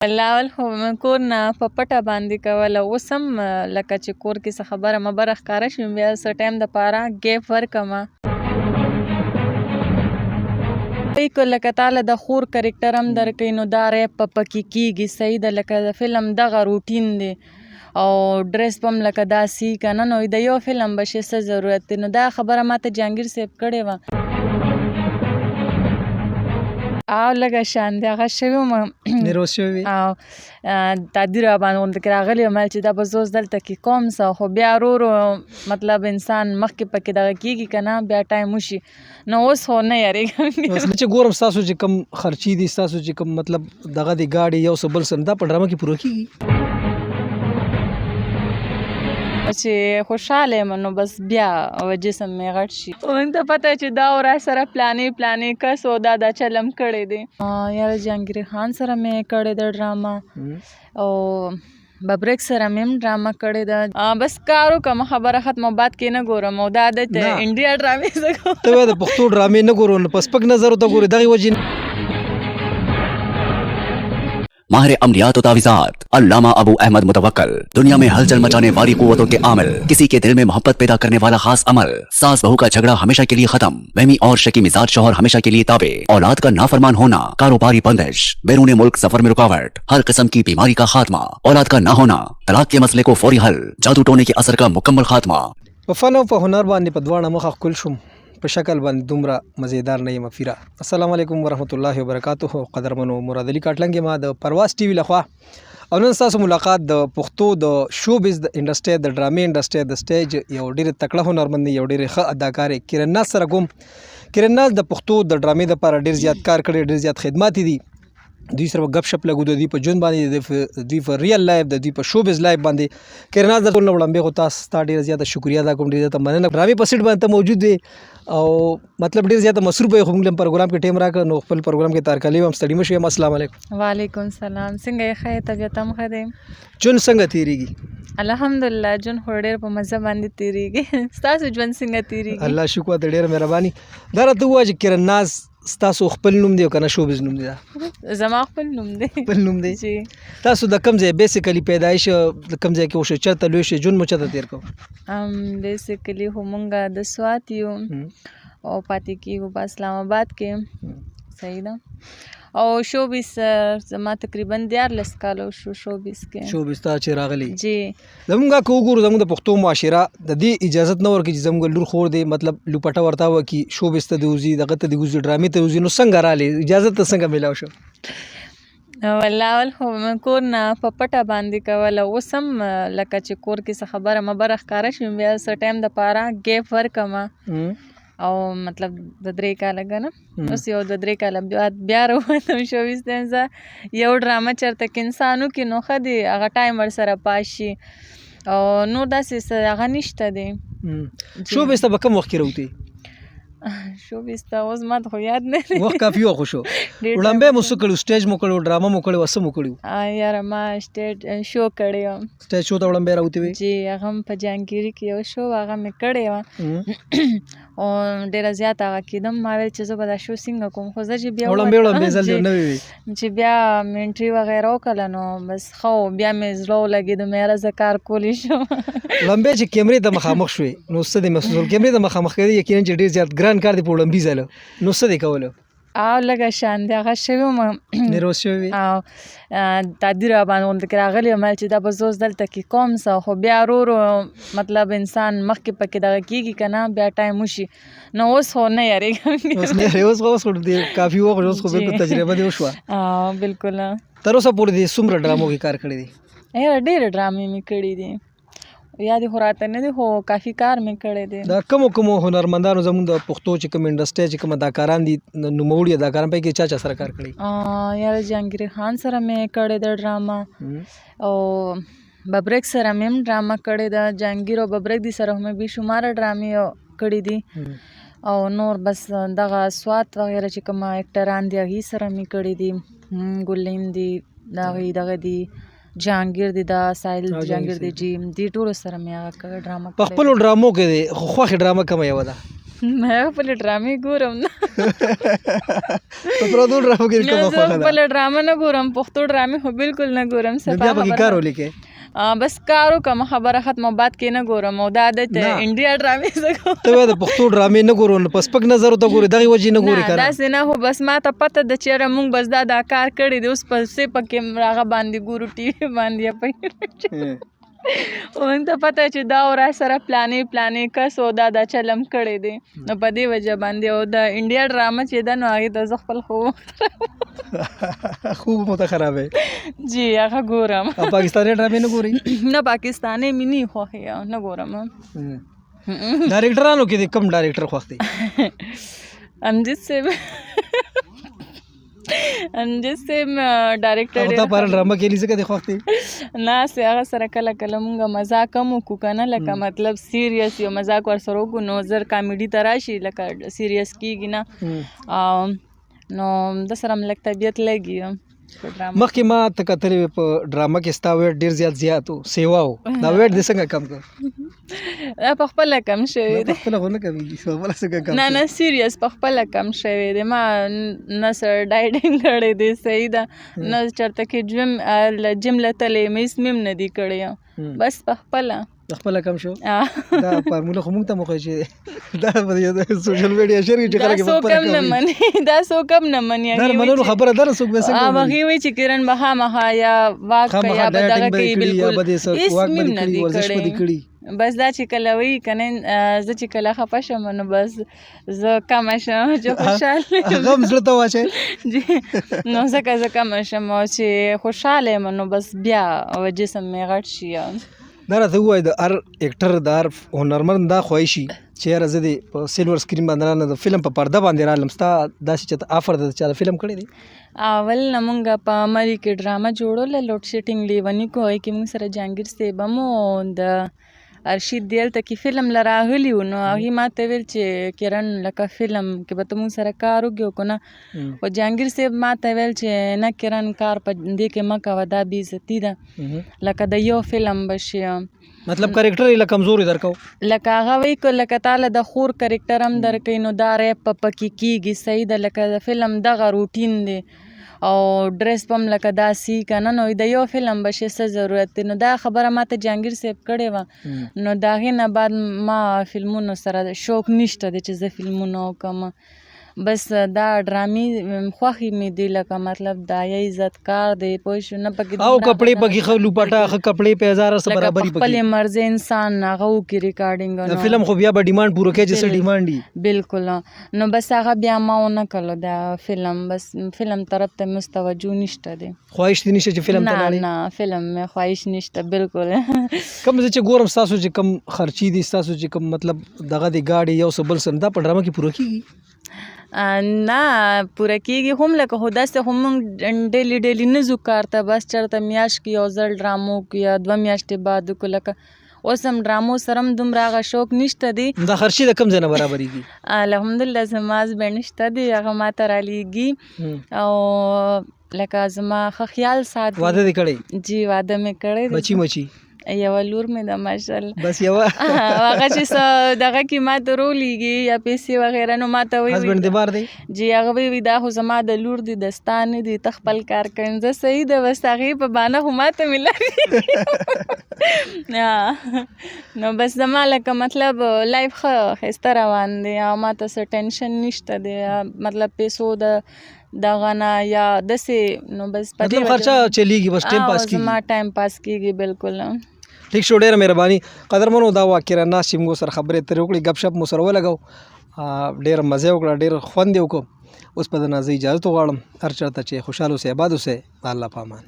لاول خو مې کور نه په پټه باندې کوله، اوس هم لکه چې کور کې څه خبره مبره ښکاره شي بیا څه ټایم دپاره ګیپ ورکمه. لکه تاله د خور کرکټر هم درکوي نو دا ریپ په پکې کېږي، صحیح ده. لکه د فلم دغه روټین دی او ډریس به هم لکه داسې که نه، نو د یو فلم به شي څه ضرورت دی. نو دا خبره ماته جهانګیر صاحب کړې وه او لږه شان د هغه شوې ومه نیروز شوې او تادي راباندې غونډه کې راغلې وم چې دا به زه اوس دلته کې کوم څه، خو بیا ورو ورو مطلب انسان مخکې پکې دغه کېږي که نه بیا ټایم وشي. نو اوس خو نه یارېږم. اوس چې ګورم ستاسو چې کوم خرچي دي، ستاسو چې کوم مطلب دغه د ګاډي یو څه بل څه دا په ډرامه کې پوره کېږي چې خوشحاله یم نو بس بیا جسم مې غټ شي. موږ ته پته چې دا ورا سره پلانې کس او دا چلم کړی دی. یاره جهانګیر خان سره مې کړې ده ډرامه او ببرک سره مې هم ډرامه کړې ده. بس کار وکړم خبره ختمه بعد کې نه ګورم او دا عادت دی انډیا ډرامې زه کوم. ته وایې د پښتو ډرامې نه ګورو نو په سپک نظر ورته ګورې دغې وجې माहिर अमलियात और तावीज़ात अल्लामा अबू अहमद मुतवक्कल, दुनिया में हलचल मचाने वाली कुव्वतों के आमिल, किसी के दिल में मोहब्बत पैदा करने वाला खास अमल, सास बहू का झगड़ा हमेशा के लिए खत्म, वहमी और शकी मिजाज शौहर हमेशा के लिए ताबे, औलाद का नाफरमान होना, कारोबारी बंदिश, बैरून मुल्क सफर में रुकावट, हर किस्म की बीमारी का खात्मा, औलाद का ना होना, तलाक के मसले को फौरी हल, जादू टोने के असर का मुकम्मल खात्मा. په فن او په هنر باندې په دواړه مخه ښکل شوم، په شکل باندې دومره مزیدار نه یم فیره. السلام علیکم ورحمت الله وبرکاته. قدرمنو مراد علي کاټلنګ ما د پرواز ټي وي لخوا او نن ستاسو ملاقات د پښتو د شوبز د انډسټري د ډرامې انډسټري د سټیج یو ډېر تکړه هنرمند یو ډېر ښه اداکار کرن ناز سره کوم. کرن ناز د پښتو د ډرامې لپاره ډېر زیات کار کړی، ډېر زیات خدمات دي. دوی سره غپ شپ لګو د دوی په ژوند باندې، دوی په ریل لایف د دوی په شوبز لایف باندې. کرن ناز د ټول وړاندې خو تاسو ته ډېر زیاته شکریا ادا کوم، ډېر زیاته مننه. ډرامې په سیټ باندې موجود دی او مطلب ډېر زیاته مصروف وي، خو موږ پروګرام کې ټیم راکړ نو خپل پروګرام کې تارکلي هم ستړي مشو. السلام علیکم. وعلیکم السلام. څنګه یې ښه یې؟ طبیعت هم ښه دی؟ ژوند څنګه تیریږي؟ الحمدلله ژوند خو ډېر په مزه باندې تیریږي. ستاسو ژوند څنګه تیریږي؟ الله شکر ته ډېره مهرباني. دا راته ووایه چې کرن ناز ستاسو خپل نوم دی او که نه شوبز نوم دی؟ زما خپل نوم دی. خپل نوم دی. جی. تاسو د کوم ځای بیسیکلی پیدایش د کوم ځای کې وشو، چېرته لوی شئ، ژوند مو چېرته تېر کوو؟ بیسیکلی خو مونږ د سوات یو او پاتې کېږو په اسلام آباد کې، صحیح ده. او شوبز زما تقریبا 14 کاله وشو شوبز کې. شوبز ته چې راغلی جی. زمونږ که وګورو زمونږ د پښتو معاشره د دې اجازت نه ورکوي چې زمونږ لور خور دی مطلب لوپټه ورته وکړي، شوبز ته دې وځي، دغه ته دې وځي، ډرامې ته وځي. نو څنګه راغلی اجازت ته څنګه میلاو شو؟ لاول خو مې کور نه په پټه باندې کوله، اوس هم لکه چې کور کې څه خبره مبره ښکاره شي بیا څه ټایم دپاره ګیپ ورکمه او مطلب د 3 کاله که نه اوس یو 2-3 کاله بیا راووتم شوبز ته. زه یو ډرامه چېرته کې انسان وکړي نو ښه دی، هغه ټایم ورسره پاس شي او نور داسې څه هغه نشته دی. شوبز ته به کوم وخت کې راوتې؟ شوبز ته اوس ما ته خو یاد نه دی، وخت کافي وخت شو. وړاندې مو څه کړي؟ سټیج مو کړی، ډرامه مو کړی، څه مو کړي؟ یاره ما سټیج شو کړی وم. سټیج شو ته وړاندې راوتې وې؟ جی. هغه هم په جهانګیري کې یو شو هغه مې کړی وه او ډېره زیاته هغه کېدم. ما ویل چې زه به دا شو څنګه کوم، خو زه چې بیا وړاندې ځل دې نه وي چې بیا مې انټري وغیره وکړله نو بس ښه و، بیا مې زړه ولګېدو مې یاره زه کار کولی شم. وړاندې چې کیمرې ته مخامخ شوې نو څه دې محسوس کړل؟ کیمرې ته مخامخ کېدل یقینا چې ډېر زیات ګران کار دی په وړاندې ځله، نو څه دې کولو؟ او لږه شان د هغه شوې ومه نیروز شوې او تادي راباندې غونډه کې راغلې وم چې دا به زه اوس دلته کې کوم څه، خو بیا ورو ورو مطلب انسان مخکې پکې دغه کېږي که نه بیا ټایم وشي. نو اوس خو نه یارېږم. اوس نه یارې، اوس خو کافي وخت، اوس خو بالکل تجربه دې وشوه. بالکل. تر اوسه پورې دې څومره ډرامو کې کار کړی دی؟ یاره ډېرې ډرامې مې کړي دي، یاد خو راته نه دی خو کافي کار مې کړی دی. دا کومو هنرمندانو زموږ د پښتو چې کوم انډسټري چې کوم اداکاران دي نوموړي اداکاران په کې چا سره کار کړی؟ یاره جهانګیر خان سره مې کړې ده ډرامه او ببرک سره مې هم ډرامه کړې ده. جهانګیر او ببرک دي سره مې بې شماره ډرامې کړي دي او نور بس دغه سوات وغیره چې کوم اکټران دي هغې سره مې کړي دي، ګلیم دي، دغه دي، جهانګیر دی، دا ساحل جهانګیر دی، جی دې ټولو سره مې هغه ډرامه په خپلو ډرامو کې دی خوښې ډرامه کومه یوه ده؟ ما خپل ډرامې ګورم نه په پردو ډرامو کې کومه زه خوښه ده خپل ډرامه نه ګورم پښتو ډرامې خو بالکل نه ګورم نو بیا پکې کار ولیکې بس کار وکړم خبره ختمه بعد کې نه ګورم او دا عادت نه. انډیا ډرامې زه ګورم ته وایې د پښتو ډرامې نه ګورو نو په سپک نظر ورته ګورې دغې وجې نه ګورې نه که نه داسې نه خو بس ما ته پته ده چېرې مونږ بس دا کار کړی دی اوس پسې پکې هغه باندې ګورو ټي وي باندې یا په مونږ ته پته چې دا او را سره پلانې کس او دا چلم کړی دی نو په دې وجه باندې او د انډیا ډرامه چې ده نو هغې ته زه خپل خوب خوب مو ته خرابې جی هغه ګورم او پاکستاني ډرامې نه ګورې نه پاکستاني مې نه خوښې نه ګورم ډایرکټرانو کې د کم ډایرکټر خوښ دی امجد صاحب ډایرکټر او تا پر ډرامه کې لیزه کې خوښ دی نه سه هغه سره کله مونږ مزاق هم وکړو که نه لکه مطلب سیریس یو مزاق ورسره وکړو نو زر کامیډي ته راشي لکه سیریس کېږي نه نو د سره هم لږ طبیعت لګي مخکې ما ته کتلې په ډرامه کې ستا ویټ ډېر زیات و سیوا و دا ویټ دې څنګه کم کړ دا په خپله کم شوی دی خپله خو نه کمیږي خپله څنګه کم نه سیریس په خپله کم شوی دی ما نه سر ډایټینګ کړی دی صحیح ده نه چېرته کې جم له تللی مې سمیم نه دي کړی بس په خپله خپله کم شو دا فارموله خو موږ ته مخوي چې دا په سوشل میډیا شیر کې خلک په خپله کوي دا څوک هم نه مني دا منلو خبره ده څوک به څنګه هغې وایي چې کرن به خامخا یا واک کوي یا به دغه کوي بالکل هېڅ مې نه دي کړی بس دا چې کله وایي که نه زه چې کله خفه شم نو بس زه کمه شم چې خوشحاله غم زړه ته واچوې جی نو ځکه زه کمه شم او چې خوشحاله یم نو بس بیا جسم مې غټ شي دا راته ووایه د هر اکټر د هر هنرمند دا خواهش شي چې یاره زه دې په سیلور سکرین باندې رانه د فلم په پرده باندې رالم ستا داسې چې ته آفر د چا د فلم کړی دی اول نه مونږ په مری کې ډرامه جوړوله لوډ شیټینګ لیونی کو هغې کې مونږ سره جهانګیر صاحب هم د ارشید دی هلته کې فلم له راغلي وو نو هغې ما ته ویل چې کرن لکه فلم کې به ته مونږ سره کار وکړې او که نه خو جهانګیر صاحب ما ته ویل چې نه کرن کار په دې کې مه کوه دا بې عزتي ده لکه د یو فلم به شي مطلب کرکټر یې له کمزوري درکو لکه هغه وایي که لکه تاله د خور کرکټر هم درکوي نو دا ریپ په پکې کېږي صحیح ده لکه د فلم دغه روټین دی او ډریس به هم لکه داسې که نه نو د یو فلم به شي څه ضرورت دی نو دا خبره ما ته جهانګیر صاحب کړې وه نو د هغې نه بعد ما فلمونو سره شوق نشته دی چې زه فلمونه وکړم بس دا ډرامې خوښې مې دي لکه مطلب دا یا عزت کار دی پوه شو نه پکې او کپړې پکې ښه لوپټه ښه کپړې په هزاره څه برابري لکه خپلې مرضې انسان هغه وکړي ریکارډینګ فلم خو بیا به ډیمانډ پوره کوي چې څه ډیمانډ وي بالکل نو بس هغه بیا ما ونه کړلو دا فلم بس فلم طرف ته مې توجه نشته دی خواهش دې نشته چې فلم ته لاړې نه فلم مې خواهش نشته بالکل کوم زه چې ګورم ستاسو چې کم خرچي دي ستاسو چې کم مطلب دغه د ګاډي یو څه بل څه دا په ډرامه کې پوره کېږي نه پوره کېږي هم لکه خو داسې خو موږ ډیلی نه ځو کار ته بس چېرته میاشت کې یو ځل ډرامو کې یا 2 میاشتې بعد وکړو لکه اوس هم ډرامو سره هم دومره هغه شوق نشته دی دا خرچي د کم ځای نه برابرېږي الحمدلله زما هسبینډ شته دی هغه ما ته رالیږي او لکه زما ښه خیال ساتي واده دې کړی جی واده مې کړی دی بچي مچي یوه لور مې ده ماشاءالله بس یوه هغه چې څه دغه کې ما ته رولیږي یا پیسې وغیره نو ما ته وایي هسبینډ دې بار دی جی هغه وایي دا خو زما د لور دی د ستا نه دی ته خپل کار کوي زه صحیح ده بس هغې په بانه خو ما ته ملوي نو بس زما لکه مطلب لایف ښه ښایسته روان دی او ما ته څه ټینشن نشته دی مطلب پیسو د دغه نه یا داسې نو بس په مطلب خرچه چلیږي بس ټایم پاس کېږي زما ټایم پاس کېږي بالکل ٹھیک شو ډېره مهرباني قدرمنو دا واقعا ناست چې موږ سره خبرې اترې وکړې ګپ شپ مو سره ولګو ډېره مزه وکړه ډېر خوند یې وکړو اوس په دې نه زه اجازت وغواړم هر چېرته چې خوشحاله اوسئ آباد اوسئ الله په امان